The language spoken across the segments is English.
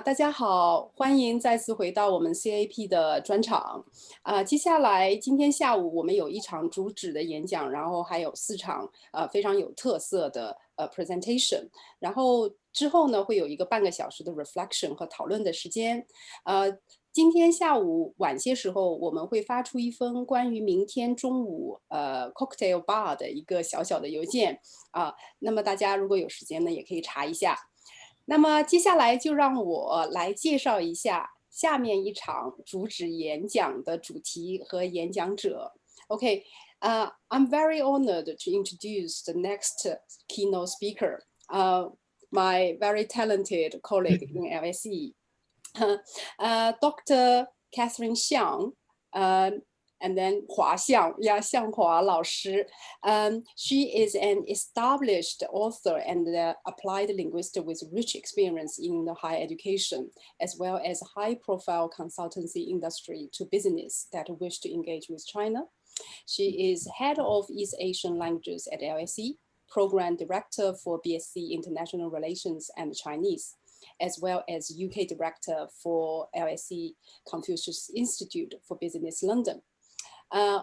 大家好，欢迎再次回到我们 CAP 的专场。接下来今天下午我们有一场主旨的演讲，然后还有4场非常有特色的presentation，然后之后呢会有一个半个小时的 reflection 和讨论的时间。今天下午晚些时候我们会发出一封关于明天中午cocktail bar 的一个小小的邮件那么大家如果有时间呢也可以查一下。那么接下来就让我来介绍一下下面一场主旨演讲的主题和演讲者。Okay, I'm very honored to introduce the next keynote speaker, my very talented colleague in LSE, Dr. Catherine Xiang. And then Hua Xiang, Xiang Hua 老师. She is an established author and applied linguist with rich experience in the higher education, as well as high-profile consultancy industry to business that wish to engage with China. She is head of East Asian languages at LSE, program director for BSc International Relations and Chinese, as well as UK director for LSE Confucius Institute for Business London.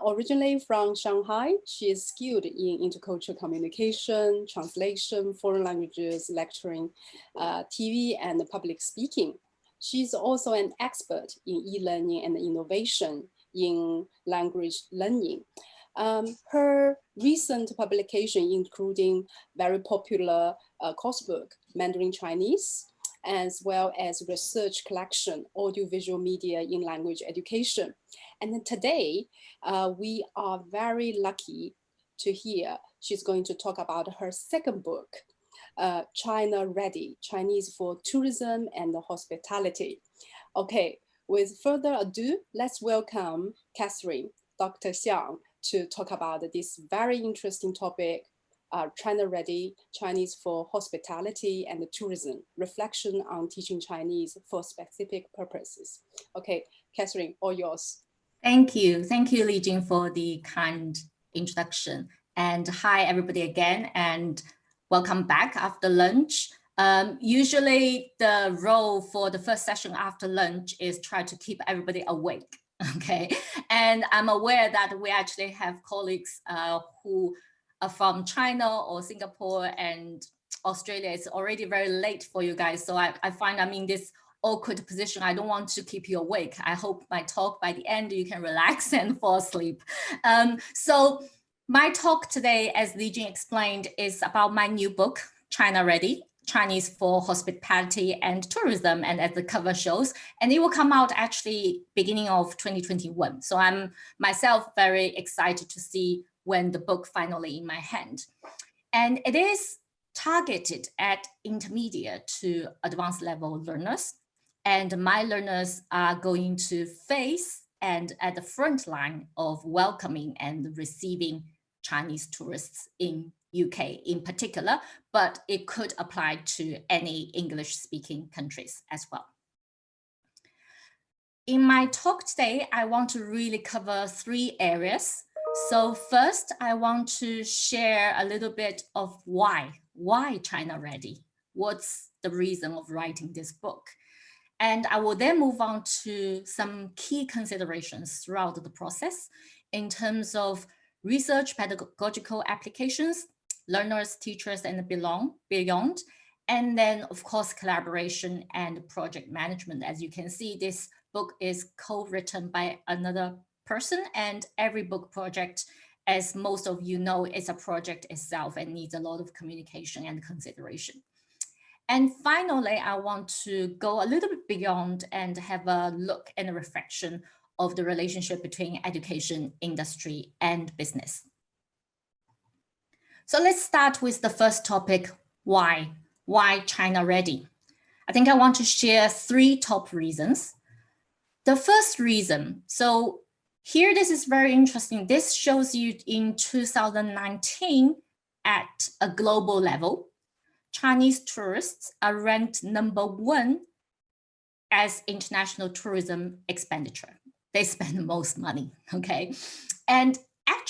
Originally from Shanghai, she is skilled in intercultural communication, translation, foreign languages, lecturing, TV, and public speaking. She's also an expert in e-learning and innovation in language learning. Her recent publication, including very popular coursebook, Mandarin Chinese, as well as research collection, audiovisual media in language education. And then today, we are very lucky to hear she's going to talk about her second book, China Ready, Chinese for Tourism and Hospitality. Okay, with further ado, let's welcome Catherine, Dr. Xiang, to talk about this very interesting topic, China Ready, Chinese for Hospitality and Tourism, reflection on teaching Chinese for specific purposes. Okay, Catherine, all yours. Thank you, Li Jing, for the kind introduction. And hi, everybody again, and welcome back after lunch. Usually the role for the first session after lunch is try to keep everybody awake, okay? And I'm aware that we actually have colleagues who are from China or Singapore and Australia. It's already very late for you guys. So I find I'm in this awkward position. I don't want to keep you awake. I hope my talk by the end, you can relax and fall asleep. So my talk today, as Li Jing explained, is about my new book, China Ready, Chinese for Hospitality and Tourism, and as the cover shows, and it will come out actually beginning of 2021. So I'm myself very excited to see when the book finally in my hand. And it is targeted at intermediate to advanced level learners. And my learners are going to face and at the front line of welcoming and receiving Chinese tourists in UK in particular, but it could apply to any English-speaking countries as well. In my talk today, I want to really cover 3 areas. So first, I want to share a little bit of why China Ready? What's the reason of writing this book? And I will then move on to some key considerations throughout the process in terms of research, pedagogical applications, learners, teachers, and beyond. And then, of course, collaboration and project management. As you can see, this book is co-written by another person, and every book project, as most of you know, is a project itself and needs a lot of communication and consideration. And finally, I want to go a little bit beyond and have a look and a reflection of the relationship between education, industry, and business. So let's start with the first topic, why? Why China Ready? I think I want to share 3 top reasons. The first reason, so here this is very interesting. This shows you in 2019 at a global level, Chinese tourists are ranked #1 as international tourism expenditure. They spend the most money, okay? And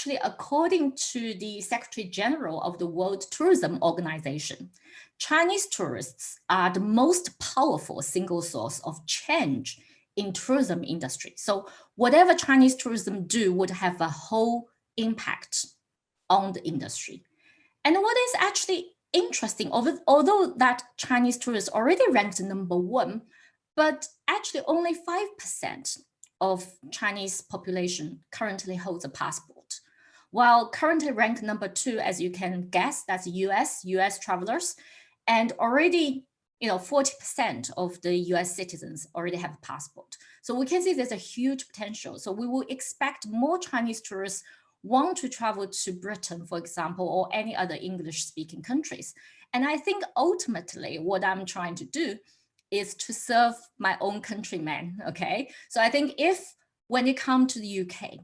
actually, according to the Secretary General of the World Tourism Organization, Chinese tourists are the most powerful single source of change in tourism industry. So whatever Chinese tourism do would have a whole impact on the industry. And what is actually interesting, although that Chinese tourists already ranked #1, but actually only 5% of Chinese population currently holds a passport. While currently ranked #2, as you can guess, that's US travelers, and already 40% of the US citizens already have a passport. So we can see there's a huge potential. So we will expect more Chinese tourists want to travel to Britain, for example, or any other English-speaking countries. And I think ultimately what I'm trying to do is to serve my own countrymen, okay? So I think if when you come to the UK,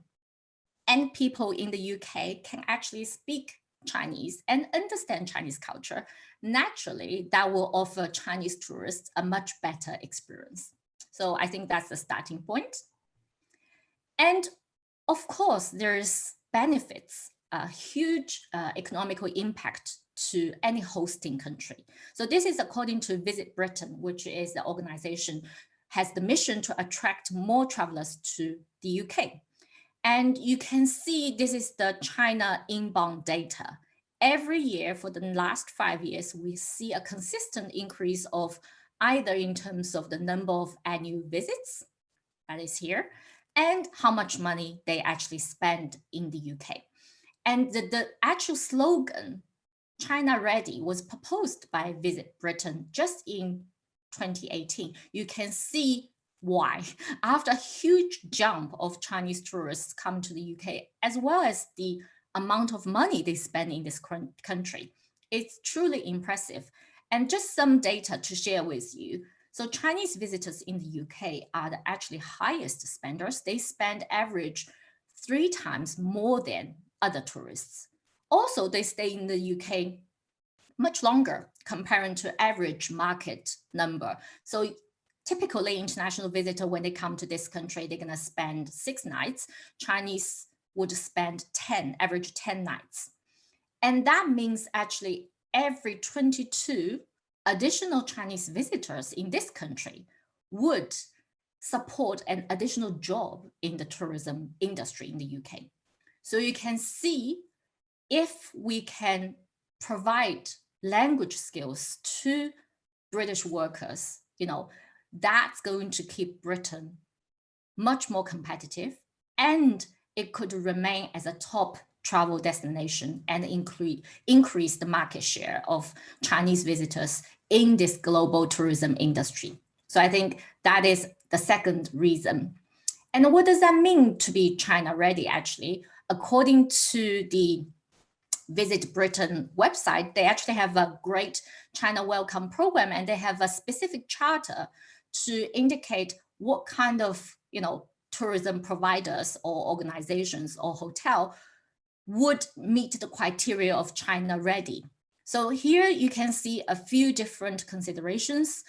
and people in the UK can actually speak Chinese and understand Chinese culture, naturally that will offer Chinese tourists a much better experience. So I think that's the starting point. And of course, there's benefits, a huge economical impact to any hosting country. So this is according to Visit Britain, which is the organization has the mission to attract more travelers to the UK. And you can see this is the China inbound data. Every year for the last 5 years, we see a consistent increase of either in terms of the number of annual visits, that is here, and how much money they actually spend in the UK. And the actual slogan, China Ready, was proposed by Visit Britain just in 2018. You can see why. After a huge jump of Chinese tourists come to the UK, as well as the amount of money they spend in this country, it's truly impressive. And just some data to share with you. So Chinese visitors in the UK are the actually highest spenders. They spend average 3 times more than other tourists. Also, they stay in the UK much longer comparing to average market number. So typically international visitor, when they come to this country, they're gonna spend 6 nights. Chinese would spend 10, average 10 nights. And that means actually every 22 additional Chinese visitors in this country would support an additional job in the tourism industry in the UK. So you can see if we can provide language skills to British workers, that's going to keep Britain much more competitive, and it could remain as a top travel destination and increase the market share of Chinese visitors in this global tourism industry. So I think that is the second reason. And what does that mean to be China ready? Actually, according to the Visit Britain website, they actually have a great China Welcome program, and they have a specific charter to indicate what kind of tourism providers or organizations or hotel would meet the criteria of China ready. So here you can see a few different considerations.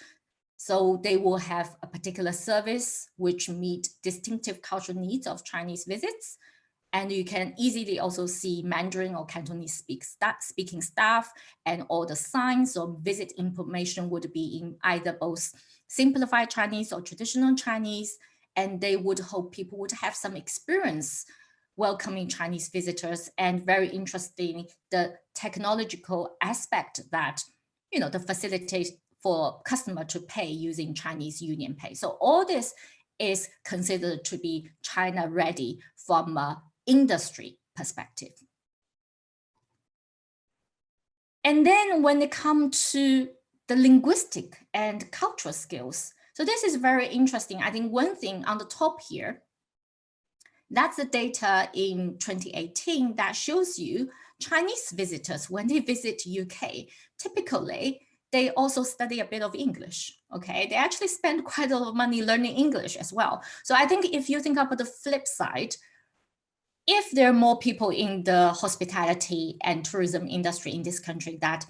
So they will have a particular service which meet distinctive cultural needs of Chinese visits. And you can easily also see Mandarin or Cantonese speaking staff, and all the signs or visit information would be in either both simplified Chinese or traditional Chinese. And they would hope people would have some experience welcoming Chinese visitors, and very interesting, the technological aspect that, the facility for customer to pay using Chinese Union Pay. So all this is considered to be China ready from a industry perspective. And then when it comes to the linguistic and cultural skills, so this is very interesting. I think one thing on the top here, that's the data in 2018 that shows you Chinese visitors, when they visit UK, typically they also study a bit of English, okay? They actually spend quite a lot of money learning English as well. So I think if you think about the flip side, if there are more people in the hospitality and tourism industry in this country that,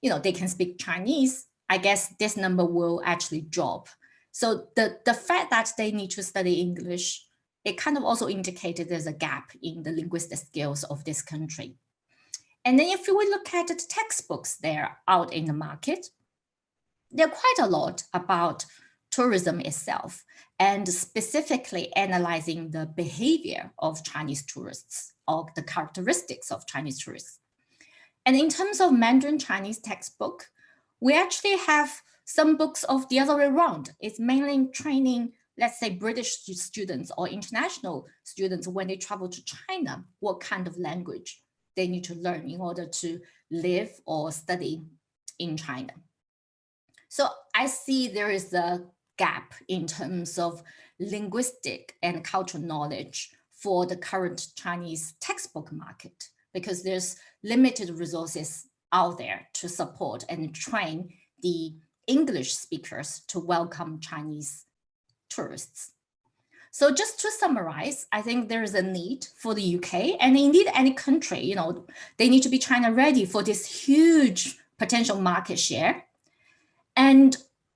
they can speak Chinese, I guess this number will actually drop. So the fact that they need to study English it kind of also indicated there's a gap in the linguistic skills of this country. And then if we look at the textbooks that are out in the market, there are quite a lot about tourism itself and specifically analyzing the behavior of Chinese tourists or the characteristics of Chinese tourists. And in terms of Mandarin Chinese textbook, we actually have some books of the other way around. It's mainly training, let's say, British students or international students when they travel to China, what kind of language they need to learn in order to live or study in China. So I see there is a gap in terms of linguistic and cultural knowledge for the current Chinese textbook market, because there's limited resources out there to support and train the English speakers to welcome Chinese tourists. So just to summarize, I think there is a need for the UK and indeed any country, you know, they need to be China ready for this huge potential market share. And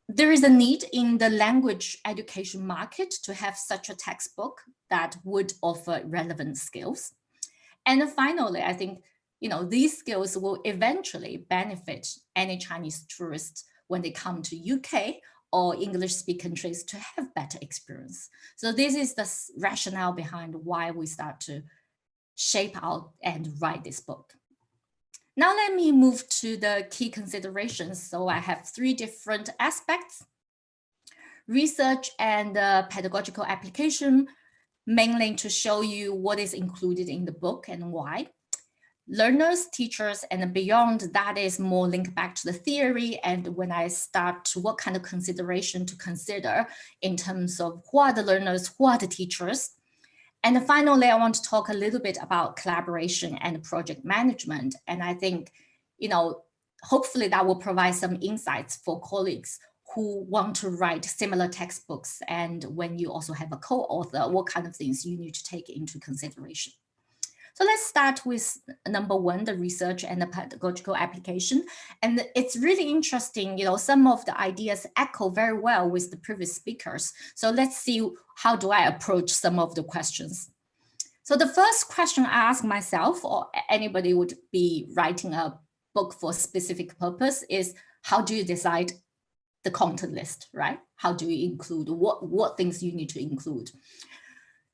there is a need in the language education market to have such a textbook that would offer relevant skills. And finally, I think, you know, these skills will eventually benefit any Chinese tourists when they come to UK or English-speaking countries to have better experience. So this is the rationale behind why we start to shape out and write this book. Now let me move to the key considerations. So I have three different aspects: research and pedagogical application, mainly to show you what is included in the book and why. Learners, teachers, and beyond, that is more linked back to the theory. And when I start to what kind of consideration to consider in terms of who are the learners, who are the teachers. And finally, I want to talk a little bit about collaboration and project management. And I think, you know, hopefully that will provide some insights for colleagues who want to write similar textbooks. And when you also have a co-author, what kind of things you need to take into consideration. So let's start with number one, the research and the pedagogical application. And it's really interesting, you know, some of the ideas echo very well with the previous speakers. So let's see, how do I approach some of the questions? So the first question I ask myself, or anybody would be writing a book for a specific purpose, is how do you decide the content list, right? How do you include, what things you need to include?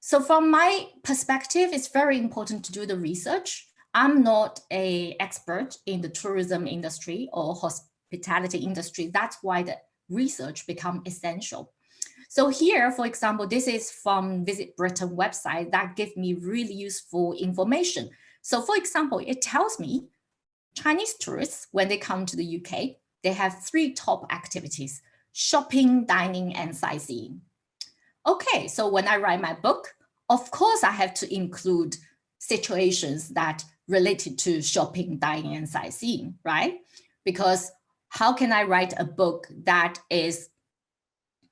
So from my perspective, it's very important to do the research. I'm not an expert in the tourism industry or hospitality industry. That's why the research becomes essential. So here, for example, this is from Visit Britain website that gives me really useful information. So for example, it tells me Chinese tourists, when they come to the UK, they have three top activities: shopping, dining, and sightseeing. Okay, so when I write my book, of course I have to include situations that related to shopping, dining, and sightseeing, right? Because how can I write a book that is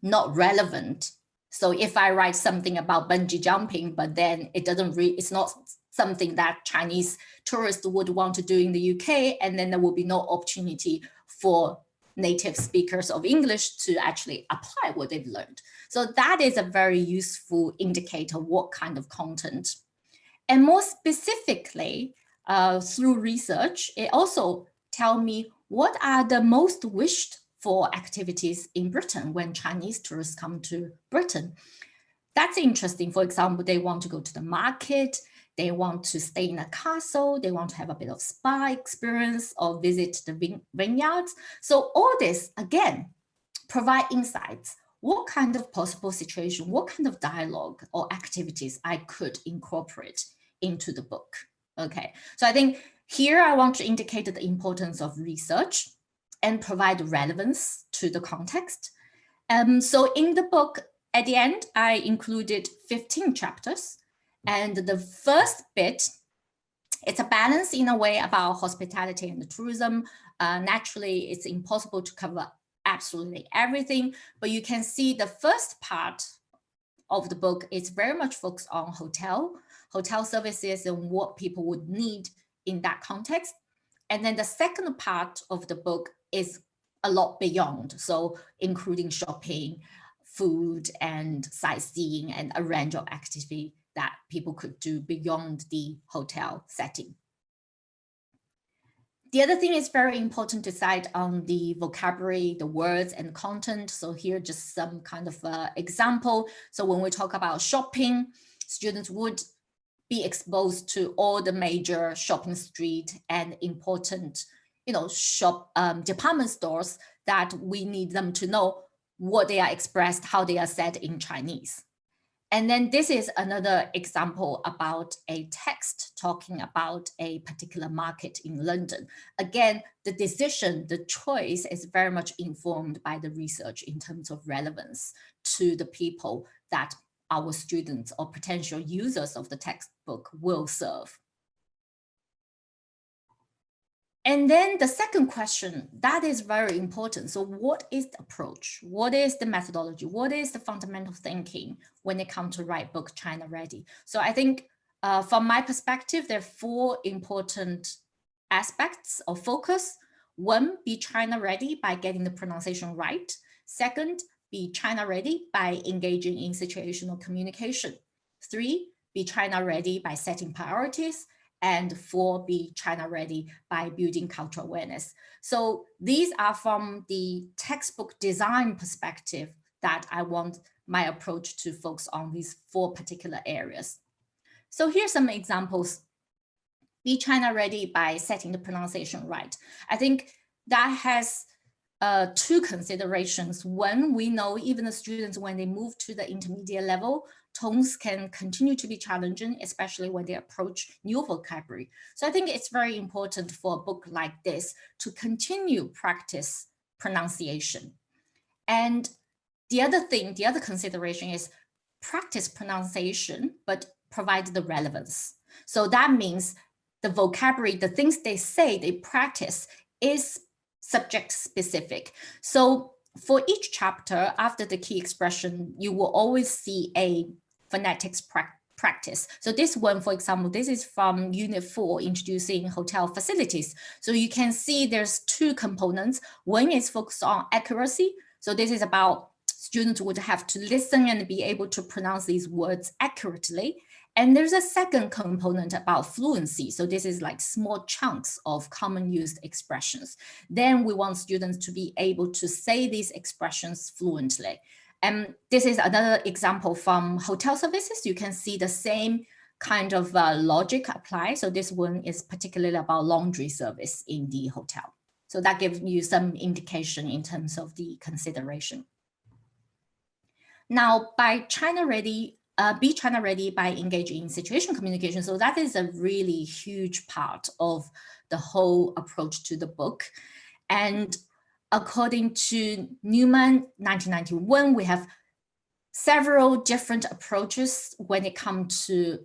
not relevant? So if I write something about bungee jumping, but then it's not something that Chinese tourists would want to do in the UK, and then there will be no opportunity for native speakers of English to actually apply what they've learned. So that is a very useful indicator what kind of content. And more specifically, through research, it also tells me what are the most wished for activities in Britain when Chinese tourists come to Britain. That's interesting. For example, they want to go to the market, they want to stay in a castle, they want to have a bit of spa experience or visit the vineyards. So all this, again, provide insights. What kind of possible situation, what kind of dialogue or activities I could incorporate into the book. Okay, so I think here I want to indicate the importance of research and provide relevance to the context. So in the book, at the end, I included 15 chapters. And the first bit, it's a balance in a way about hospitality and tourism. Naturally, it's impossible to cover absolutely everything, but you can see the first part of the book is very much focused on hotel services and what people would need in that context. And then the second part of the book is a lot beyond, so including shopping, food and sightseeing and a range of activity that people could do beyond the hotel setting. The other thing is very important to cite on the vocabulary, the words and content. So here just some kind of example. So when we talk about shopping, students would be exposed to all the major shopping street and important, department stores that we need them to know what they are expressed, how they are said in Chinese. And then this is another example about a text talking about a particular market in London. Again, the decision, the choice is very much informed by the research in terms of relevance to the people that our students or potential users of the textbook will serve. And then the second question, that is very important. So what is the approach? What is the methodology? What is the fundamental thinking when it comes to write book China Ready? So I think from my perspective, there are 4 important aspects of focus. 1, be China Ready by getting the pronunciation right. 2nd, be China Ready by engaging in situational communication. 3, be China Ready by setting priorities. And 4, be China Ready by building cultural awareness. So these are from the textbook design perspective that I want my approach to focus on these 4 particular areas. So here's some examples. Be China Ready by setting the pronunciation right. I think that has 2 considerations. 1, we know even the students, when they move to the intermediate level, tones can continue to be challenging, especially when they approach new vocabulary. So I think it's very important for a book like this to continue practice pronunciation. And the other thing, the other consideration is practice pronunciation, but provide the relevance. So that means the vocabulary, the things they say, they practice is subject specific. So for each chapter, after the key expression, you will always see a phonetics practice. So this one, for example, this is from Unit 4, introducing hotel facilities. So you can see there's 2 components. One is focused on accuracy. So this is about students would have to listen and be able to pronounce these words accurately. And there's a second component about fluency. So this is like small chunks of common used expressions. Then we want students to be able to say these expressions fluently. And this is another example from hotel services. You can see the same kind of logic apply. So this one is particularly about laundry service in the hotel. So that gives you some indication in terms of the consideration. Now, by China Ready, be China Ready by engaging in situational communication. So that is a really huge part of the whole approach to the book. And according to Newman, 1991, we have several different approaches when it comes to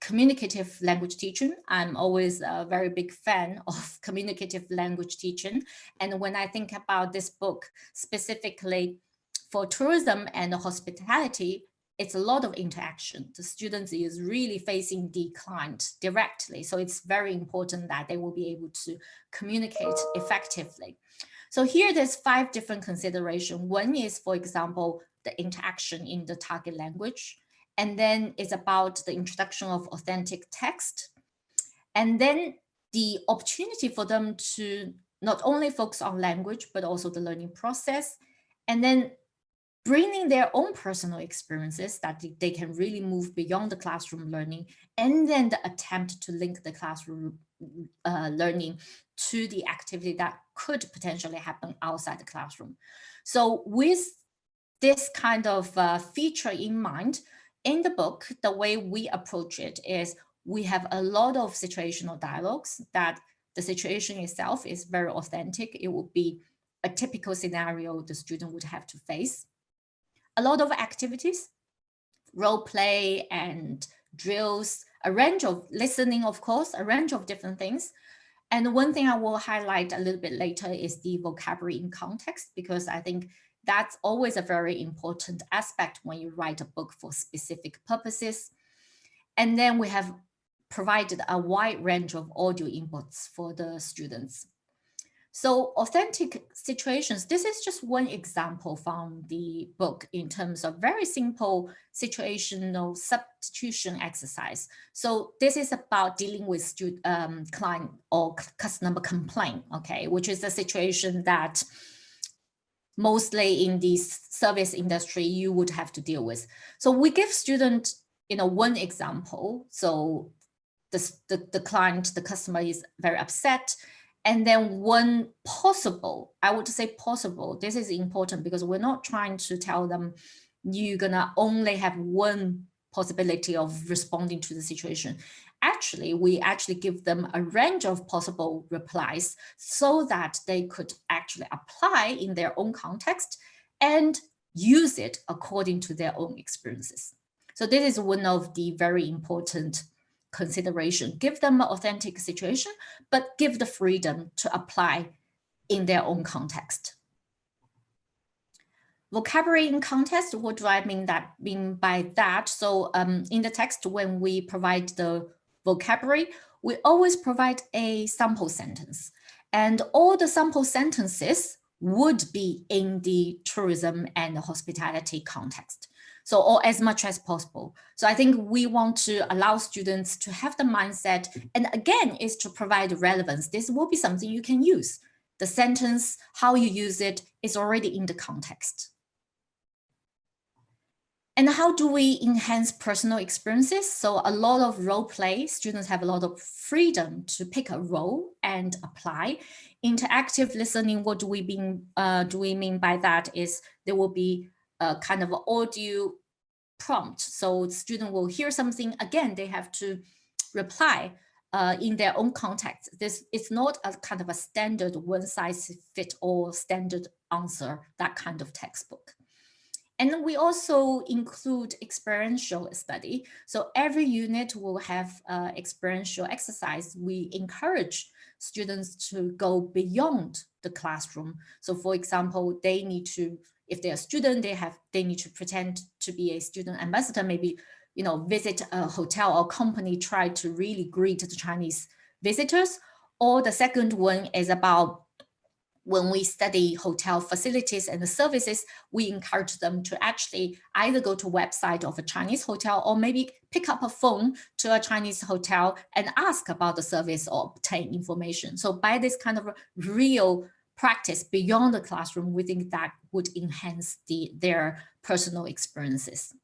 communicative language teaching. I'm always a very big fan of communicative language teaching. And when I think about this book specifically for tourism and hospitality, it's a lot of interaction. The students is really facing the client directly. So it's very important that they will be able to communicate effectively. So here there's 5 different considerations. One is, for example, the interaction in the target language. And then it's about the introduction of authentic text. And then the opportunity for them to not only focus on language, but also the learning process. And then bringing their own personal experiences that they can really move beyond the classroom learning, and then the attempt to link the classroom learning to the activity that could potentially happen outside the classroom. So with this kind of feature in mind, in the book, the way we approach it is we have a lot of situational dialogues that the situation itself is very authentic. It would be a typical scenario the student would have to face. A lot of activities, role play and drills, a range of listening, of course, a range of different things. And one thing I will highlight a little bit later is the vocabulary in context, because I think that's always a very important aspect when you write a book for specific purposes. And then we have provided a wide range of audio inputs for the students. So authentic situations, this is just one example from the book in terms of very simple situational substitution exercise. So this is about dealing with client or customer complaint, okay, which is a situation that mostly in the service industry you would have to deal with. So we give students, one example. So the client, the customer is very upset. And then one possible, I would say possible, this is important because we're not trying to tell them you're gonna only have one possibility of responding to the situation. Actually, we actually give them a range of possible replies so that they could actually apply in their own context and use it according to their own experiences. So this is one of the very important consideration. Give them an authentic situation, but give the freedom to apply in their own context. Vocabulary in context, what do I mean by that? So in the text, when we provide the vocabulary, we always provide a sample sentence. And all the sample sentences would be in the tourism and hospitality context. So, or as much as possible. So I think we want to allow students to have the mindset, and again, is to provide relevance. This will be something you can use. The sentence, how you use it, is already in the context. And how do we enhance personal experiences? So a lot of role play, students have a lot of freedom to pick a role and apply. Interactive listening, what do we mean by that is there will be a kind of audio prompt. So the student will hear something, again, they have to reply in their own context. This is not a kind of a standard one-size-fits-all standard answer, that kind of textbook. And then we also include experiential study. So every unit will have experiential exercise. We encourage students to go beyond the classroom. So for example, they need to, if they're a student, they need to pretend to be a student ambassador, maybe, visit a hotel or company, try to really greet the Chinese visitors. Or the second one is about when we study hotel facilities and the services, we encourage them to actually either go to a website of a Chinese hotel or maybe pick up a phone to a Chinese hotel and ask about the service or obtain information. So by this kind of real practice beyond the classroom, we think that would enhance their personal experiences.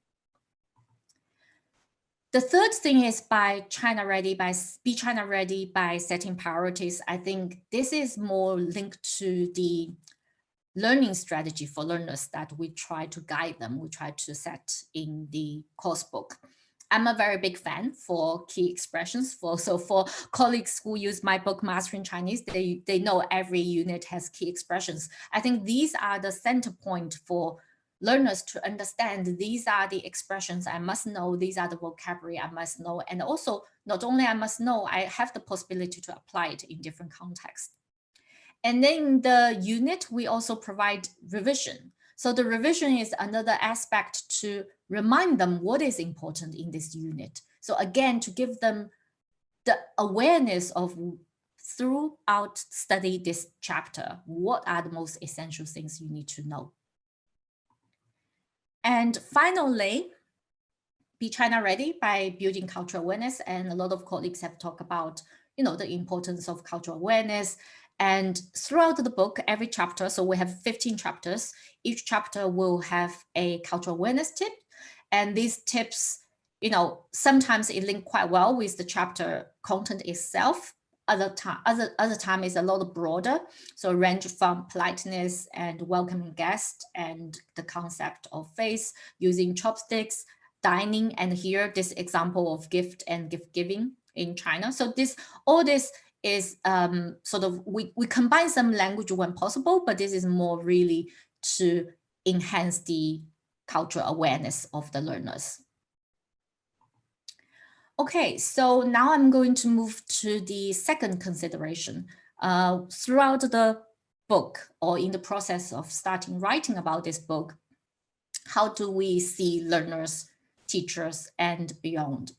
The third thing is be China ready by setting priorities. I think this is more linked to the learning strategy for learners that we try to guide them, we try to set in the course book. I'm a very big fan for key expressions. So for colleagues who use my book, Mastering Chinese, they know every unit has key expressions. I think these are the center point for learners to understand these are the expressions I must know, these are the vocabulary I must know, and also not only I must know, I have the possibility to apply it in different contexts. And then in the unit, we also provide revision. So the revision is another aspect to remind them what is important in this unit. So again, to give them the awareness of throughout study this chapter, what are the most essential things you need to know. And finally, be China ready by building cultural awareness. And a lot of colleagues have talked about, the importance of cultural awareness. And throughout the book, every chapter, so we have 15 chapters, each chapter will have a cultural awareness tip. And these tips, sometimes it link quite well with the chapter content itself. Other time is a lot broader. So range from politeness and welcoming guests and the concept of face, using chopsticks, dining, and here this example of gift and gift giving in China. So all this is sort of, we combine some language when possible, but this is more really to enhance the cultural awareness of the learners. Okay, so now I'm going to move to the second consideration. Throughout the book or in the process of starting writing about this book, how do we see learners, teachers, and beyond?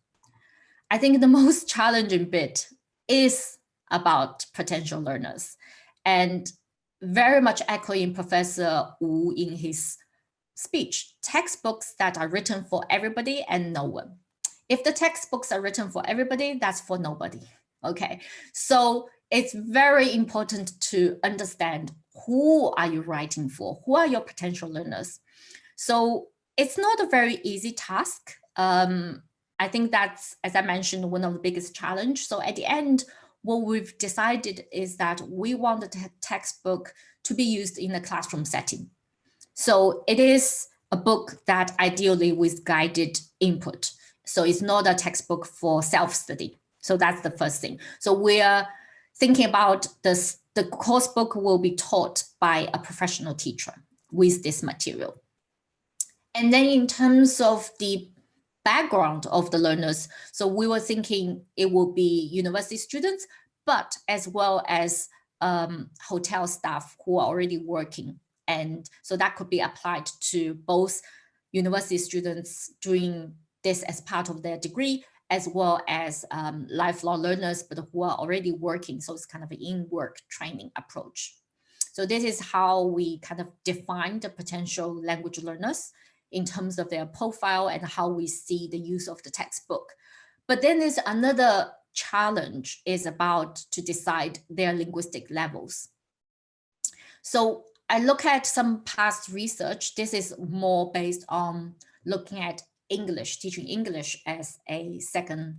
I think the most challenging bit is about potential learners. And very much echoing Professor Wu in his speech, textbooks that are written for everybody and no one. If the textbooks are written for everybody, that's for nobody. Okay, so it's very important to understand who are you writing for, who are your potential learners. So it's not a very easy task. I think that's, as I mentioned, one of the biggest challenge. So at the end, what we've decided is that we want the textbook to be used in a classroom setting. So it is a book that ideally with guided input. So it's not a textbook for self-study. So that's the first thing. So we're thinking about this, the course book will be taught by a professional teacher with this material. And then in terms of the background of the learners, so we were thinking it will be university students, but as well as hotel staff who are already working. And so that could be applied to both university students doing this as part of their degree, as well as lifelong learners, but who are already working. So it's kind of an in-work training approach. So this is how we kind of define the potential language learners in terms of their profile and how we see the use of the textbook. But then there's another challenge is about to decide their linguistic levels. So I look at some past research. This is more based on looking at English, teaching English as a second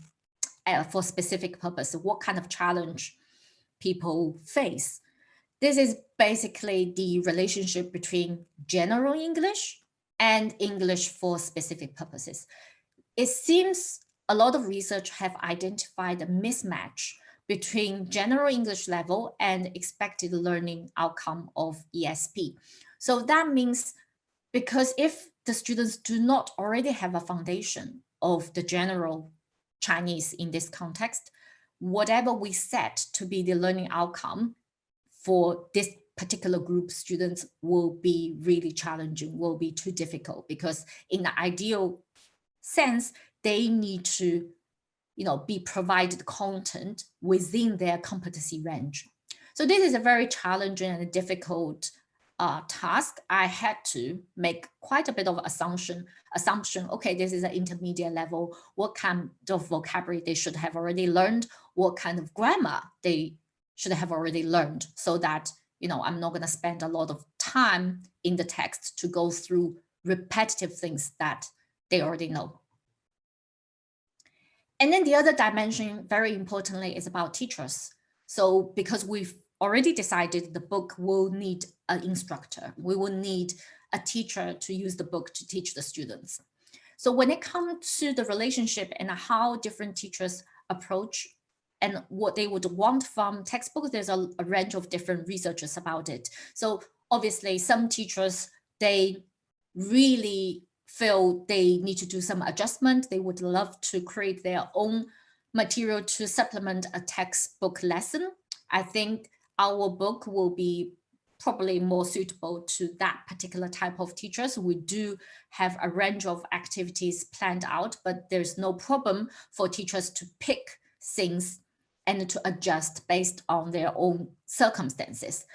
for specific purpose. What kind of challenge people face? This is basically the relationship between general English and English for specific purposes. It seems a lot of research have identified a mismatch between general English level and expected learning outcome of ESP. So that means because if the students do not already have a foundation of the general Chinese in this context, whatever we set to be the learning outcome for this particular group students will be really challenging, will be too difficult, because in the ideal sense, they need to, be provided content within their competency range. So this is a very challenging and difficult task. I had to make quite a bit of assumption. Okay, this is an intermediate level. What kind of vocabulary they should have already learned? What kind of grammar they should have already learned, so that I'm not going to spend a lot of time in the text to go through repetitive things that they already know. And then the other dimension, very importantly, is about teachers. So because we've already decided the book will need an instructor, we will need a teacher to use the book to teach the students. So when it comes to the relationship and how different teachers approach and what they would want from textbooks, there's a range of different researchers about it. So obviously some teachers, they really feel they need to do some adjustment. They would love to create their own material to supplement a textbook lesson. I think our book will be probably more suitable to that particular type of teachers. We do have a range of activities planned out, but there's no problem for teachers to pick things and to adjust based on their own circumstances.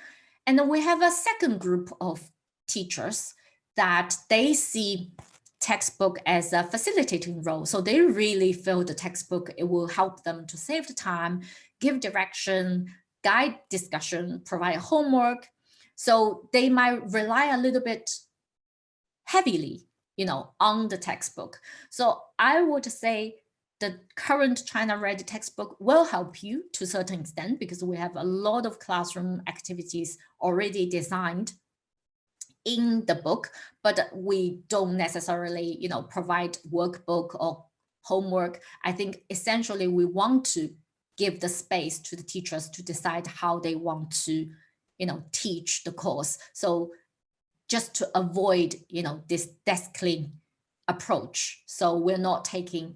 And then we have a second group of teachers that they see textbook as a facilitating role. So they really feel the textbook, it will help them to save the time, give direction, guide discussion, provide homework. So they might rely a little bit heavily, on the textbook. So I would say the current China Ready textbook will help you to a certain extent, because we have a lot of classroom activities already designed in the book, but we don't necessarily, provide workbook or homework. I think essentially we want to give the space to the teachers to decide how they want to, teach the course. So just to avoid, this desk clean approach. So we're not taking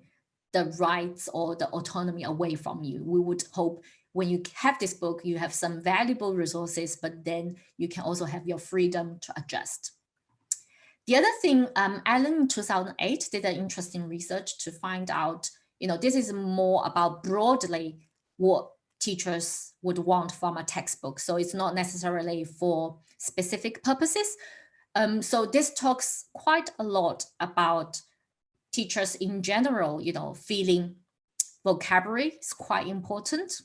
the rights or the autonomy away from you. We would hope when you have this book, you have some valuable resources, but then you can also have your freedom to adjust. The other thing, Alan in 2008 did an interesting research to find out, this is more about broadly what teachers would want from a textbook. So it's not necessarily for specific purposes. So this talks quite a lot about teachers in general, feeling vocabulary is quite important.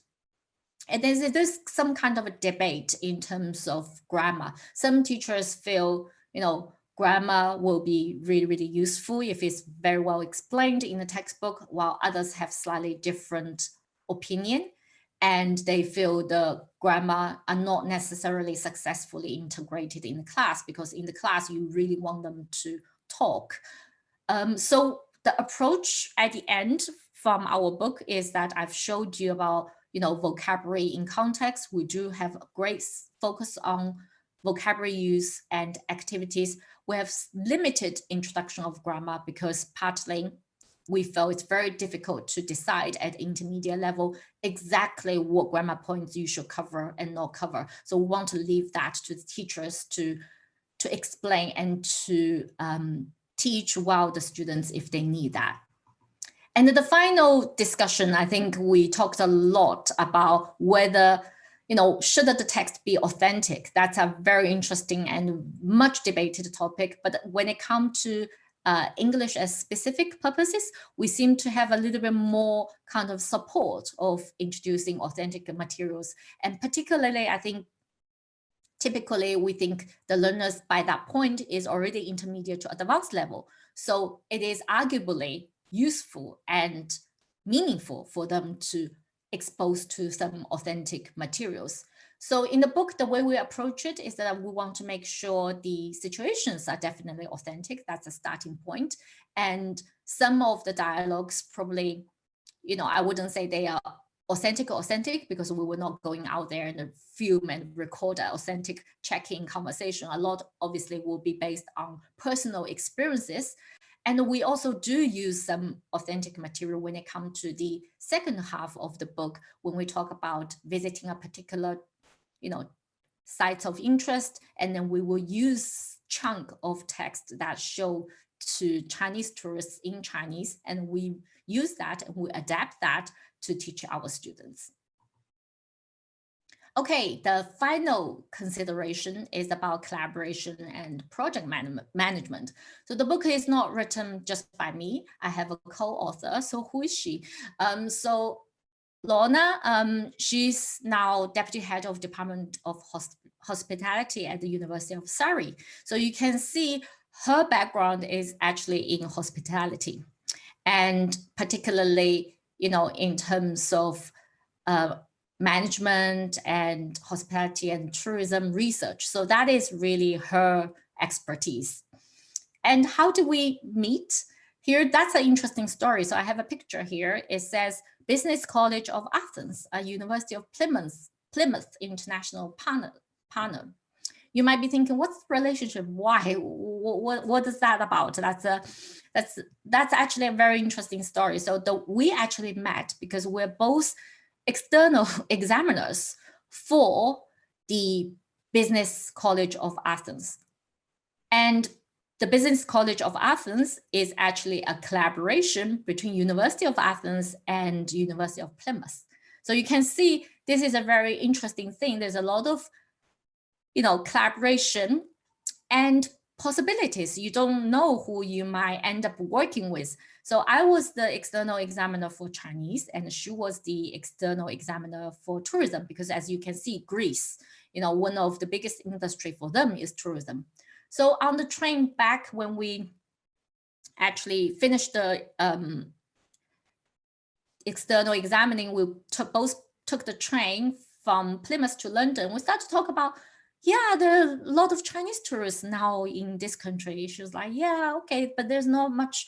And there's some kind of a debate in terms of grammar. Some teachers feel, grammar will be really, really useful if it's very well explained in the textbook, while others have slightly different opinion. And they feel the grammar are not necessarily successfully integrated in the class, because in the class, you really want them to talk. So the approach at the end from our book is that I've showed you about, vocabulary in context. We do have a great focus on vocabulary use and activities. We have limited introduction of grammar because partly we felt it's very difficult to decide at intermediate level exactly what grammar points you should cover and not cover. So we want to leave that to the teachers to explain and to teach well the students if they need that. And the final discussion, I think we talked a lot about whether, should the text be authentic? That's a very interesting and much debated topic. But when it comes to English as specific purposes, we seem to have a little bit more kind of support of introducing authentic materials. And particularly, I think, typically, we think the learners by that point is already intermediate to advanced level. So it is arguably useful and meaningful for them to expose to some authentic materials. So in the book, the way we approach it is that we want to make sure the situations are definitely authentic. That's a starting point. And some of the dialogues probably, I wouldn't say they are authentic because we were not going out there and film and record an authentic check-in conversation. A lot obviously will be based on personal experiences. And we also do use some authentic material when it comes to the second half of the book, when we talk about visiting a particular, sites of interest, and then we will use chunk of text that show to Chinese tourists in Chinese, and we use that and we adapt that to teach our students. Okay, the final consideration is about collaboration and project management. So the book is not written just by me. I have a co-author. So who is she? So Lorna, she's now Deputy Head of Department of Hospitality at the University of Surrey. So you can see her background is actually in hospitality, and particularly, in terms of management and hospitality and tourism research. So that is really her expertise. And how do we meet? Here, that's an interesting story. So I have a picture here. It says Business College of Athens, a University of Plymouth international partner. You might be thinking, what's the relationship? Why? What is that about? That's actually a very interesting story. So we actually met because we're both external examiners for the Business College of Athens. And the Business College of Athens is actually a collaboration between University of Athens and University of Plymouth. So you can see this is a very interesting thing. There's a lot of, collaboration and possibilities. You don't know who you might end up working with. So I was the external examiner for Chinese, and she was the external examiner for tourism, because as you can see, Greece, one of the biggest industry for them is tourism. So on the train back, when we actually finished the external examining, we both took the train from Plymouth to London. We started to talk about, there are a lot of Chinese tourists now in this country. She was like, yeah, okay, but there's not much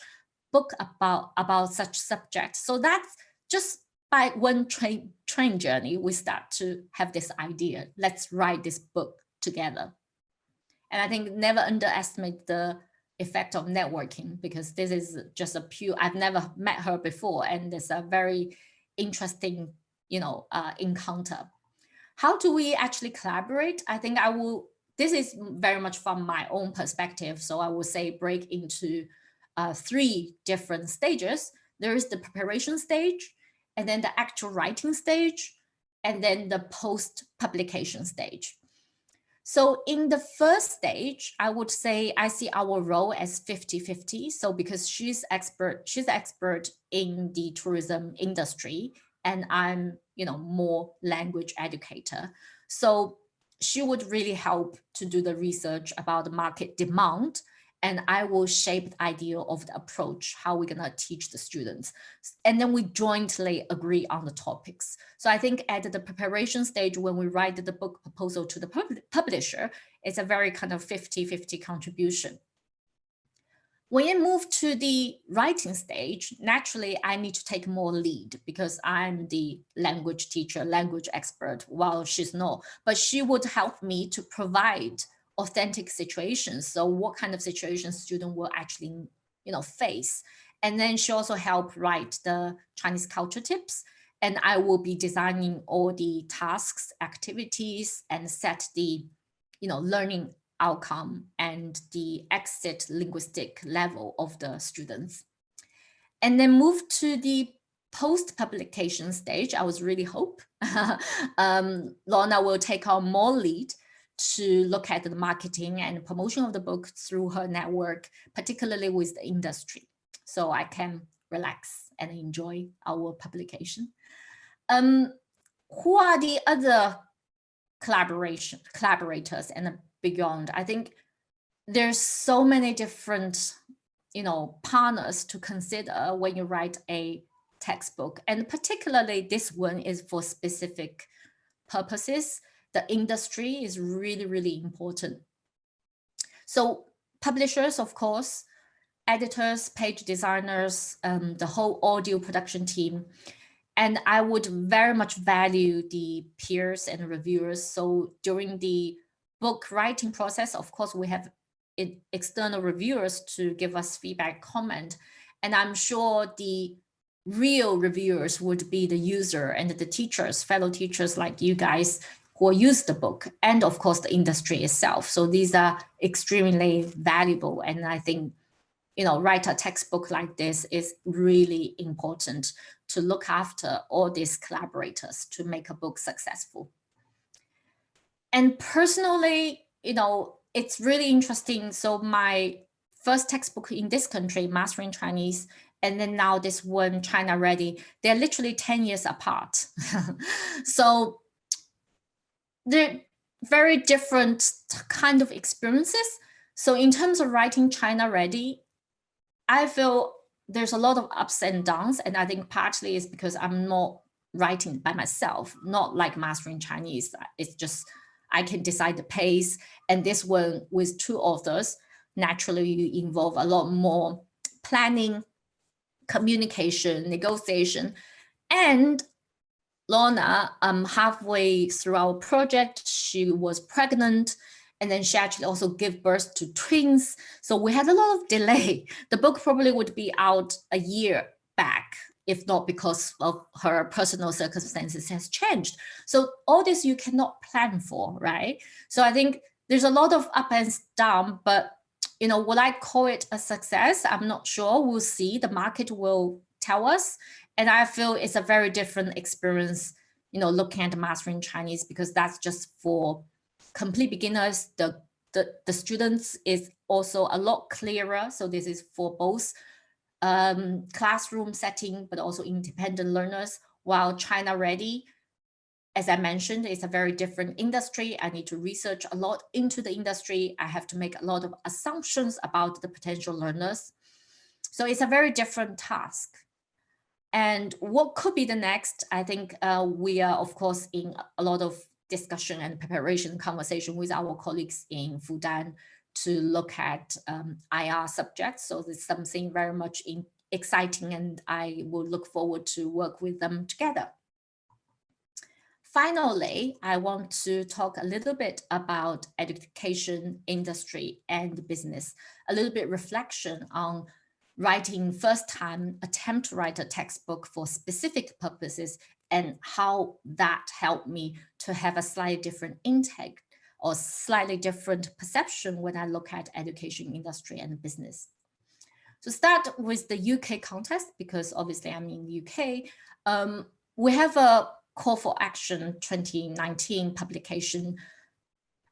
book about such subjects. So that's just by one train journey, we start to have this idea. Let's write this book together. And I think never underestimate the effect of networking, because this is just I've never met her before, and it's a very interesting, encounter. How do we actually collaborate? I think this is very much from my own perspective. So I would say break into 3 different stages. There is the preparation stage, and then the actual writing stage, and then the post-publication stage. So in the first stage, I would say I see our role as 50-50. So because she's expert in the tourism industry, and I'm, more language educator. So she would really help to do the research about the market demand, and I will shape the idea of the approach, how we're gonna teach the students. And then we jointly agree on the topics. So I think at the preparation stage, when we write the book proposal to the publisher, it's a very kind of 50-50 contribution. When you move to the writing stage, naturally, I need to take more lead because I'm the language teacher, language expert, while she's not. But she would help me to provide authentic situations. So what kind of situations student will actually, face. And then she also helped write the Chinese culture tips. And I will be designing all the tasks, activities, and set the, learning outcome and the exit linguistic level of the students. And then move to the post-publication stage. I was really hope Lorna will take on more lead to look at the marketing and promotion of the book through her network, particularly with the industry. So I can relax and enjoy our publication. Who are the other collaborators and beyond? I think there's so many different, partners to consider when you write a textbook, and particularly this one is for specific purposes. The industry is really, really important. So publishers, of course, editors, page designers, the whole audio production team. And I would very much value the peers and reviewers. So during the book writing process, of course, we have external reviewers to give us feedback, comment. And I'm sure the real reviewers would be the user and the teachers, fellow teachers like you guys who use the book, and of course the industry itself. So these are extremely valuable. And I think, write a textbook like this is really important to look after all these collaborators to make a book successful. And personally, it's really interesting. So my first textbook in this country, Mastering Chinese, and then now this one, China Ready, they're literally 10 years apart. So they're very different kind of experiences. So in terms of writing China Ready, I feel there's a lot of ups and downs. And I think partly is because I'm not writing by myself, not like Mastering Chinese. It's just, I can decide the pace. And this one with two authors, naturally you involve a lot more planning, communication, negotiation. And Lorna, halfway through our project, she was pregnant, and then she actually also gave birth to twins. So we had a lot of delay. The book probably would be out a year back, if not because of her personal circumstances has changed. So all this you cannot plan for, right? So I think there's a lot of up and down, but will I call it a success? I'm not sure. We'll see. The market will tell us. And I feel it's a very different experience, looking at Mastering Chinese, because that's just for complete beginners. The students is also a lot clearer. So this is for both classroom setting, but also independent learners, while China Ready, as I mentioned, is a very different industry. I need to research a lot into the industry. I have to make a lot of assumptions about the potential learners. So it's a very different task. And what could be the next? I think we are, of course, in a lot of discussion and preparation conversation with our colleagues in Fudan to look at IR subjects. So there's something very much exciting, and I will look forward to work with them together. Finally, I want to talk a little bit about education, industry, and business, a little bit reflection on writing first time attempt to write a textbook for specific purposes and how that helped me to have a slightly different intake or slightly different perception when I look at education, industry, and business. So start with the UK context, because obviously I'm in the UK. We have a Call for Action 2019 publication,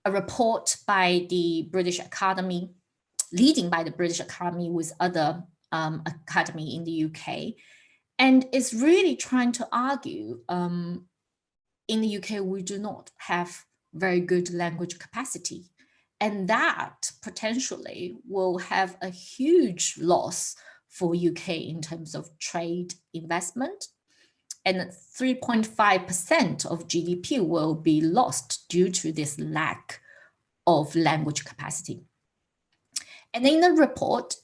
a report by the British Academy, leading by the British Academy with other academy in the UK. And it's really trying to argue in the UK, we do not have very good language capacity. And that potentially will have a huge loss for UK in terms of trade investment. And 3.5% of GDP will be lost due to this lack of language capacity. And in the report,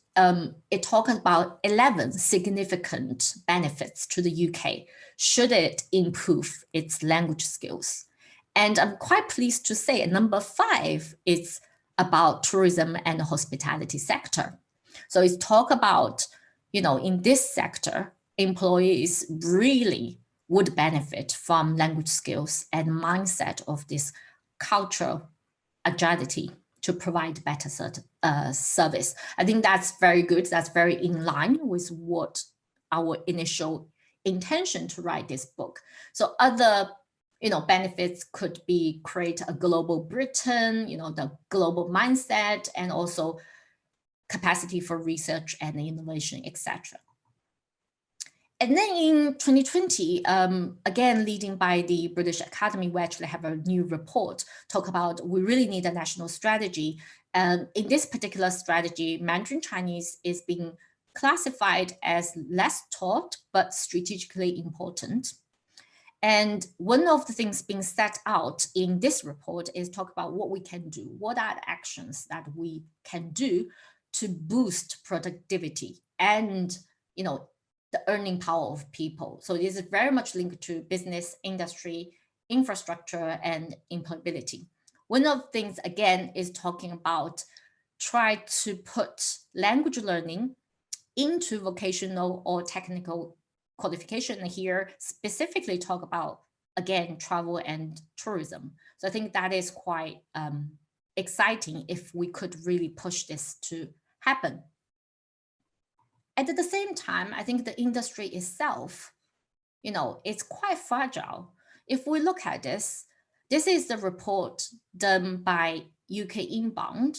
it talks about 11 significant benefits to the UK should it improve its language skills. And I'm quite pleased to say number 5 is about tourism and the hospitality sector. So it's talk about, in this sector, employees really would benefit from language skills and mindset of this cultural agility to provide better service. I think that's very good. That's very in line with what our initial intention to write this book. So other benefits could be create a global Britain, the global mindset, and also capacity for research and innovation, etc. And then in 2020, again, leading by the British Academy, we actually have a new report talk about we really need a national strategy. And in this particular strategy, Mandarin Chinese is being classified as less taught, but strategically important. And one of the things being set out in this report is talk about what we can do. What are the actions that we can do to boost productivity and, the earning power of people. So this is very much linked to business, industry, infrastructure, and employability. One of the things, again, is talking about try to put language learning into vocational or technical qualification. Here specifically talk about, again, travel and tourism. So I think that is quite exciting if we could really push this to happen. At the same time, I think the industry itself, it's quite fragile. If we look at this is the report done by UK Inbound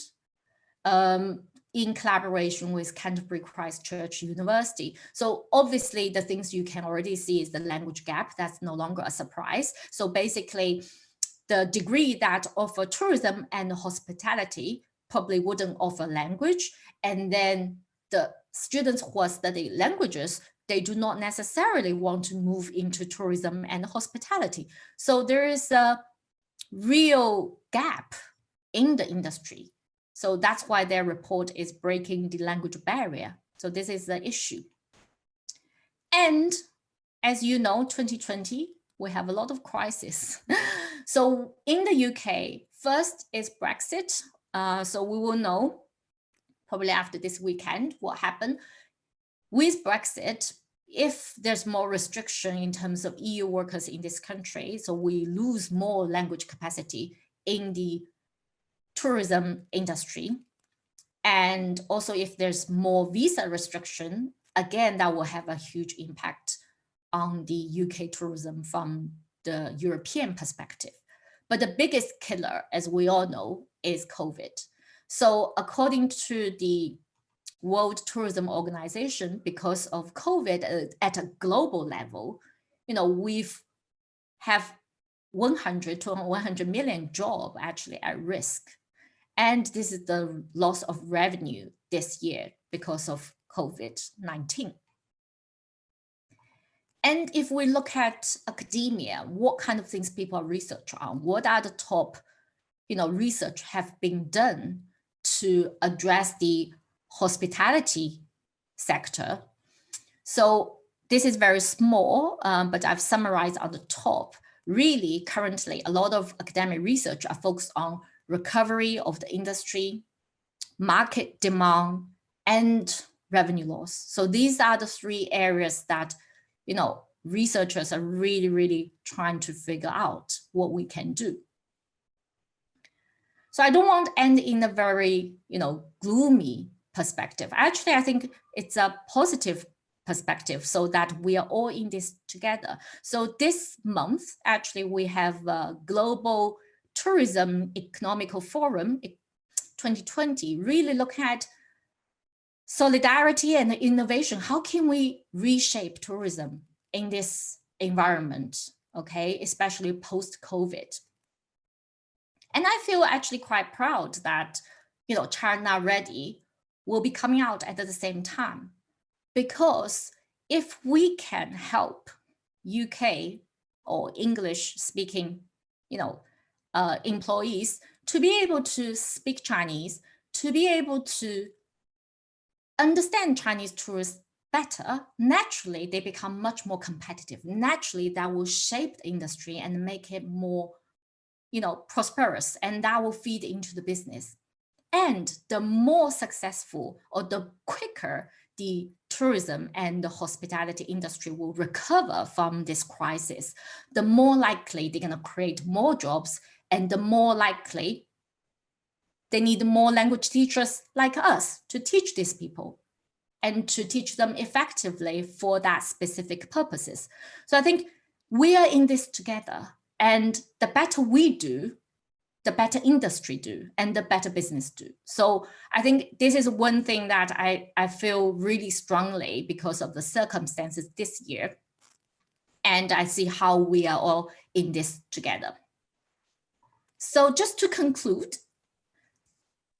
in collaboration with Canterbury Christ Church University. So obviously the things you can already see is the language gap. That's no longer a surprise. So basically the degree that offer tourism and hospitality probably wouldn't offer language. And then the students who are studying languages, they do not necessarily want to move into tourism and hospitality. So there is a real gap in the industry. So that's why their report is breaking the language barrier. So this is the issue. And as you know, 2020, we have a lot of crisis. So in the UK, first is Brexit. So we will know probably after this weekend what happened. With Brexit, if there's more restriction in terms of EU workers in this country, so we lose more language capacity in the tourism industry. And also if there's more visa restriction, again, that will have a huge impact on the UK tourism from the European perspective. But the biggest killer, as we all know, is COVID. So according to the World Tourism Organization, because of COVID at a global level, we've have 100 to 100 million jobs actually at risk. And this is the loss of revenue this year because of COVID-19. And if we look at academia, what kind of things people are researching on? What are the top, research have been done to address the hospitality sector? So this is very small, but I've summarized on the top. Really, currently, a lot of academic research are focused on recovery of the industry, market demand, and revenue loss. So these are the 3 areas that, researchers are really, really trying to figure out what we can do. So I don't want to end in a very, gloomy perspective. Actually, I think it's a positive perspective, so that we are all in this together. So this month, actually, we have a Global Tourism Economical Forum 2020, really look at solidarity and innovation. How can we reshape tourism in this environment, okay, especially post-COVID? And I feel actually quite proud that, you know, China Ready will be coming out at the same time, because if we can help UK or English speaking, you know, employees to be able to speak Chinese, to be able to understand Chinese tourists better, naturally they become much more competitive. Naturally, that will shape the industry and make it more, you know, prosperous, and that will feed into the business. And the more successful or the quicker the tourism and the hospitality industry will recover from this crisis, the more likely they're going to create more jobs, and the more likely they need more language teachers like us to teach these people and to teach them effectively for that specific purposes. So I think we are in this together, and the better we do, the better industry do, and the better business do. So I think this is one thing that I feel really strongly because of the circumstances this year. And I see how we are all in this together. So just to conclude,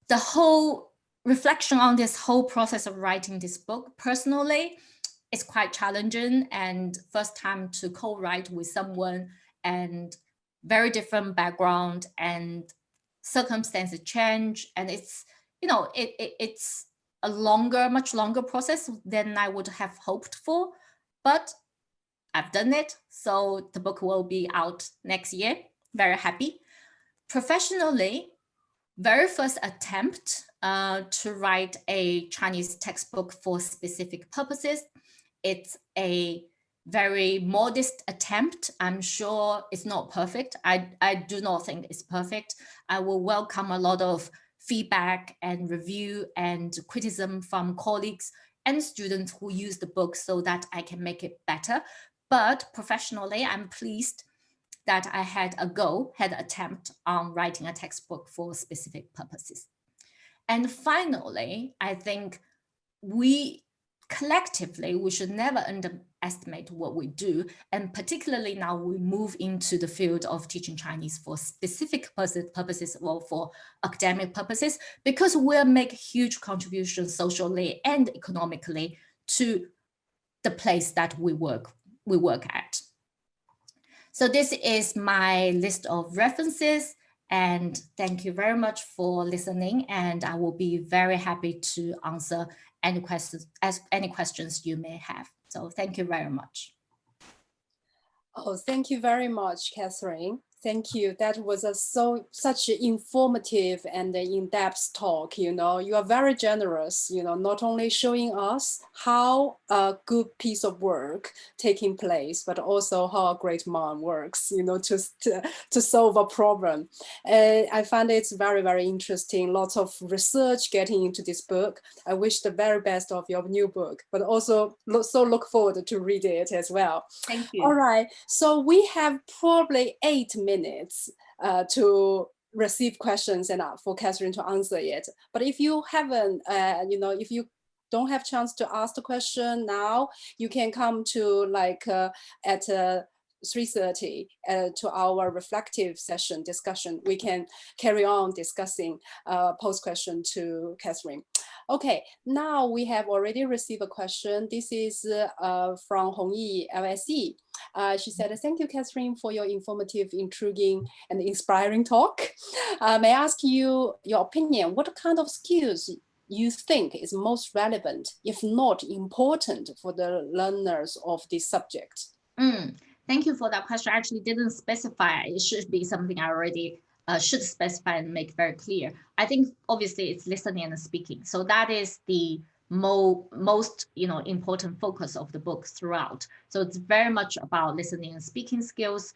the whole reflection on this whole process of writing this book, personally, is quite challenging, and first time to co-write with someone and very different background, and circumstances change, and it's, you know, it's a much longer process than I would have hoped for, but I've done it. So the book will be out next year. Very happy. Professionally, very first attempt to write a Chinese textbook for specific purposes. It's a very modest attempt. I'm sure it's not perfect. I do not think it's perfect. I will welcome a lot of feedback and review and criticism from colleagues and students who use the book so that I can make it better. But professionally, I'm pleased that I had an attempt on writing a textbook for specific purposes. And finally, I think we collectively, we should never underestimate what we do. And particularly now we move into the field of teaching Chinese for specific purposes or for academic purposes, because we'll make huge contributions socially and economically to the place that we work at. So this is my list of references, and thank you very much for listening. And I will be very happy to answer any questions you may have. So thank you very much. Oh, thank you very much, Catherine. Thank you. That was such an informative and in-depth talk. You know, you are very generous, you know, not only showing us how a good piece of work taking place, but also how a great mind works, you know, to solve a problem. I find it's very, very interesting. Lots of research getting into this book. I wish the very best of your new book, but also look forward to read it as well. Thank you. All right. So we have probably 8 minutes to receive questions and for Catherine to answer it. But if you haven't, you know, if you don't have chance to ask the question now, you can come to like at 3:30 to our reflective session discussion. We can carry on discussing post question to Catherine. Okay, now we have already received a question. This is from Hongyi LSE. She said, thank you, Catherine, for your informative, intriguing, and inspiring talk. May I ask you your opinion? What kind of skills you think is most relevant, if not important, for the learners of this subject? Thank you for that question. I actually didn't specify. It should be something I already should specify and make very clear. I think obviously it's listening and speaking. So that is the most important focus of the book throughout. So it's very much about listening and speaking skills.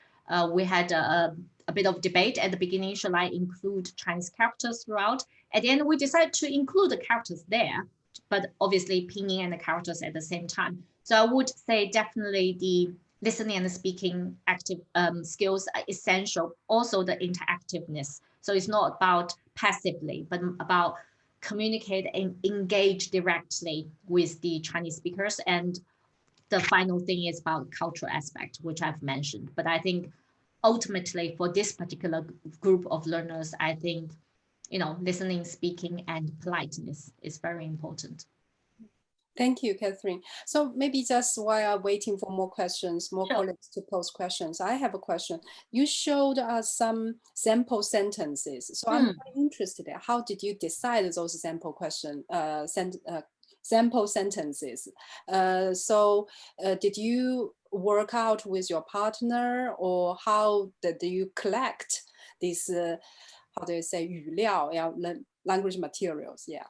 We had a bit of debate at the beginning. Shall I include Chinese characters throughout? At the end, we decided to include the characters there, but obviously pinyin and the characters at the same time. So I would say definitely the listening and speaking active skills are essential. Also the interactiveness. So it's not about passively, but about communicate and engage directly with the Chinese speakers. And the final thing is about cultural aspect, which I've mentioned. But I think ultimately for this particular group of learners, I think, listening, speaking, and politeness is very important. Thank you, Catherine. So maybe just while I'm waiting for more questions, more Sure. colleagues to pose questions, I have a question. You showed us some sample sentences. So I'm very interested in how did you decide those sample sample sentences? Did you work out with your partner, or how did you collect these, how do you say, 语料, yeah, language materials, yeah.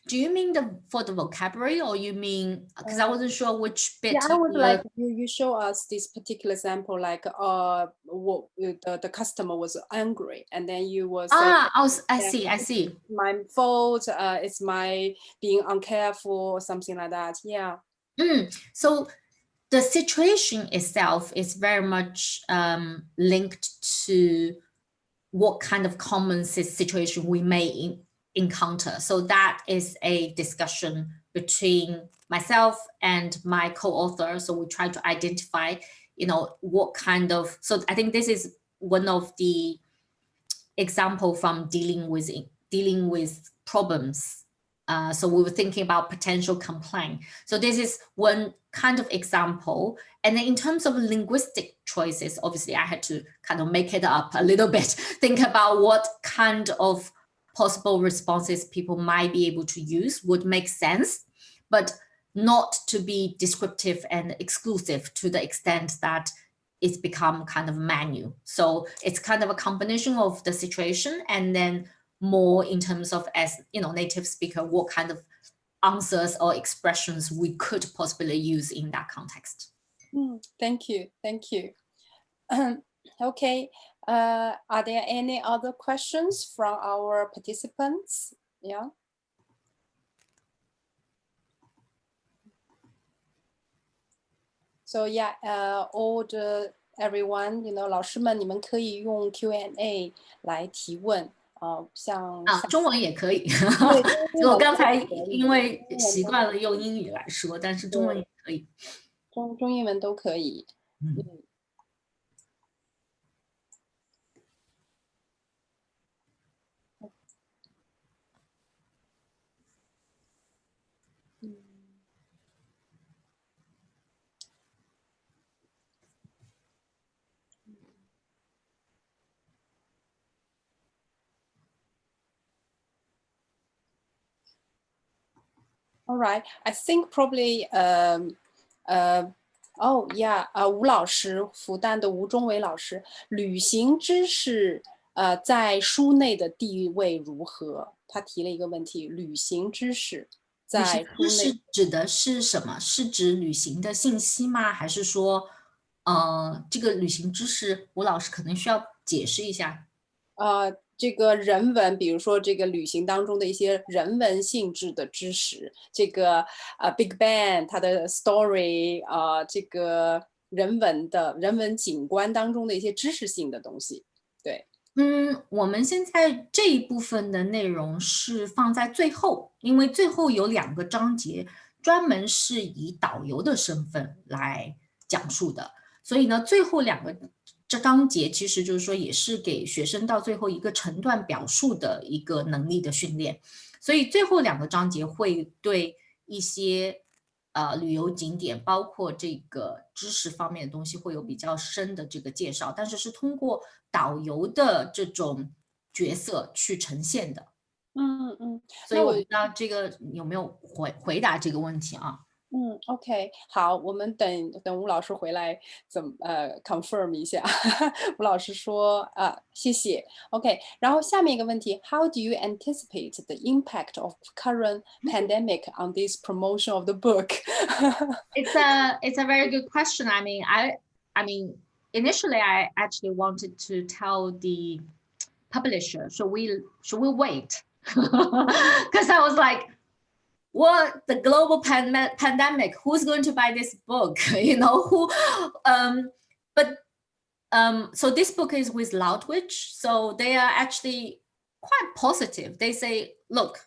Do you mean for the vocabulary, or you mean, because I wasn't sure which bit? Yeah, I would like you show us this particular example, like the customer was angry, and then you will say, I see. My fault, it's my being uncareful, or something like that. Yeah. So the situation itself is very much linked to what kind of common situation we may encounter. So that is a discussion between myself and my co-author. So we try to identify, what kind of, so I think this is one of the example from dealing with problems. So we were thinking about potential complaint. So this is one kind of example. And then in terms of linguistic choices, obviously I had to kind of make it up a little bit, think about what kind of possible responses people might be able to use would make sense, but not to be descriptive and exclusive to the extent that it's become kind of manual. So it's kind of a combination of the situation and then more in terms of, as native speaker, what kind of answers or expressions we could possibly use in that context. Thank you. Okay. Are there any other questions from our participants? Yeah. So yeah, everyone, 老师们，你们可以用 Q&A 来提问。像中文也可以。我刚才因为习惯了用英语来说，但是中文也可以。中英文都可以。All right, I think probably oh yeah, 吴老师，复旦的吴中伟老师，旅行知识在书内的地位如何？他提了一个问题，旅行知识在书内指的是什么？是指旅行的信息吗？还是说这个旅行知识吴老师可能需要解释一下？这个人文，比如说这个旅行当中的一些人文性质的知识，这个Big Bang 它的 story 这个人文景观当中的一些知识性的东西。对，我们现在这一部分的内容是放在最后，因为最后有2个章节专门是以导游的身份来讲述的，所以呢，最后2个这章节其实就是说也是给学生到最后一个成段表述的一个能力的训练，所以最后2个章节会对一些旅游景点包括这个知识方面的东西会有比较深的这个介绍，但是是通过导游的这种角色去呈现的。所以我不知道这个有没有回答这个问题啊。OK， 好，我们等吴老师回来confirm 一下。吴老师说谢谢。OK， 然后下面一个问题 ，How do you anticipate the impact of current pandemic on this promotion of the book? It's a very good question. I mean, initially I actually wanted to tell the publisher, should we wait? Because I was like, what the global pandemic, who's going to buy this book? So this book is with Loudwich. So they are actually quite positive. They say, look,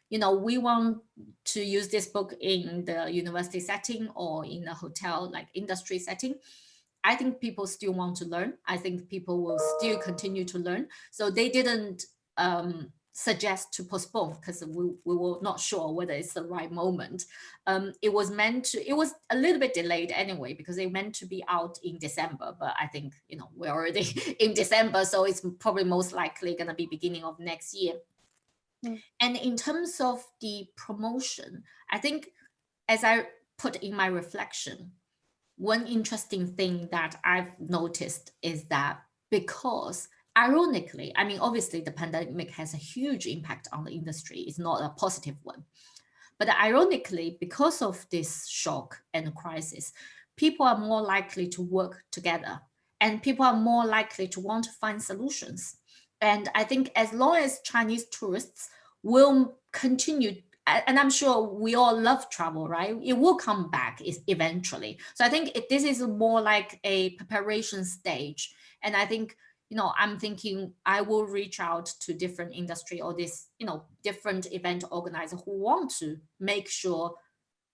we want to use this book in the university setting or in a hotel, like industry setting. I think people still want to learn. I think people will still continue to learn. So they didn't suggest to postpone because we were not sure whether it's the right moment. It was a little bit delayed anyway, because it meant to be out in December, but I think, we're already in December, so it's probably most likely going to be beginning of next year. And in terms of the promotion, I think, as I put in my reflection, one interesting thing that I've noticed is that because, ironically, I mean, obviously the pandemic has a huge impact on the industry. It's not a positive one. But ironically, because of this shock and crisis, people are more likely to work together and people are more likely to want to find solutions. And I think as long as Chinese tourists will continue, and I'm sure we all love travel, right? It will come back eventually. So I think this is more like a preparation stage. And I think, I'm thinking I will reach out to different industry or this, different event organizers who want to make sure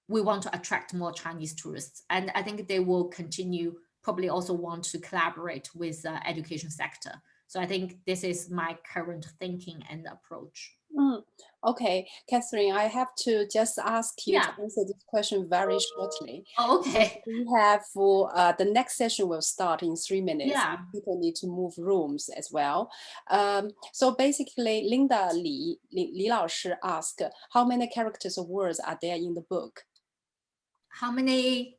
we want to attract more Chinese tourists. And I think they will continue, probably also want to collaborate with the education sector. So I think this is my current thinking and approach. Okay, Catherine, I have to just ask you to answer this question very shortly. Oh, okay. We have for the next session will start in 3 minutes. Yeah. People need to move rooms as well. So basically, Linda Li Lao Shi asked, how many characters or words are there in the book? How many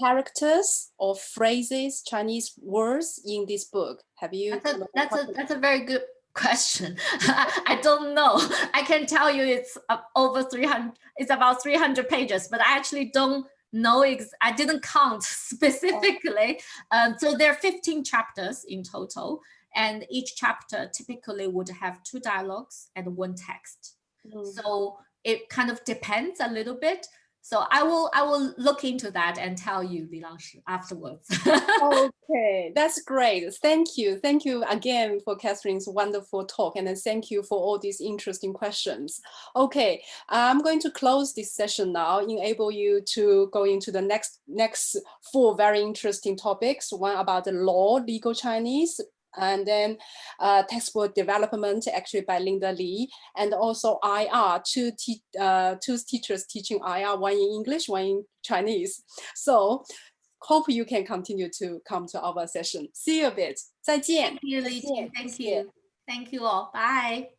characters or phrases, Chinese words in this book? Have you? That's a very good question. I don't know. I can tell you it's over 300. It's about 300 pages, but I actually don't know. I didn't count specifically. So there are 15 chapters in total, and each chapter typically would have 2 dialogues and 1 text. So it kind of depends a little bit. So I will look into that and tell you, Li Laoshi, afterwards. Okay, that's great. Thank you. Thank you again for Catherine's wonderful talk. And then thank you for all these interesting questions. Okay, I'm going to close this session now, enable you to go into the next 4 very interesting topics. One about the law, legal Chinese, and then textbook development, actually by Linda Li, and also IR, 2 teachers teaching IR, 1 in English, 1 in Chinese. So hope you can continue to come to our session. See you a bit. 再见. Thank you, Li Jing. Thank you. Thank you all. Bye.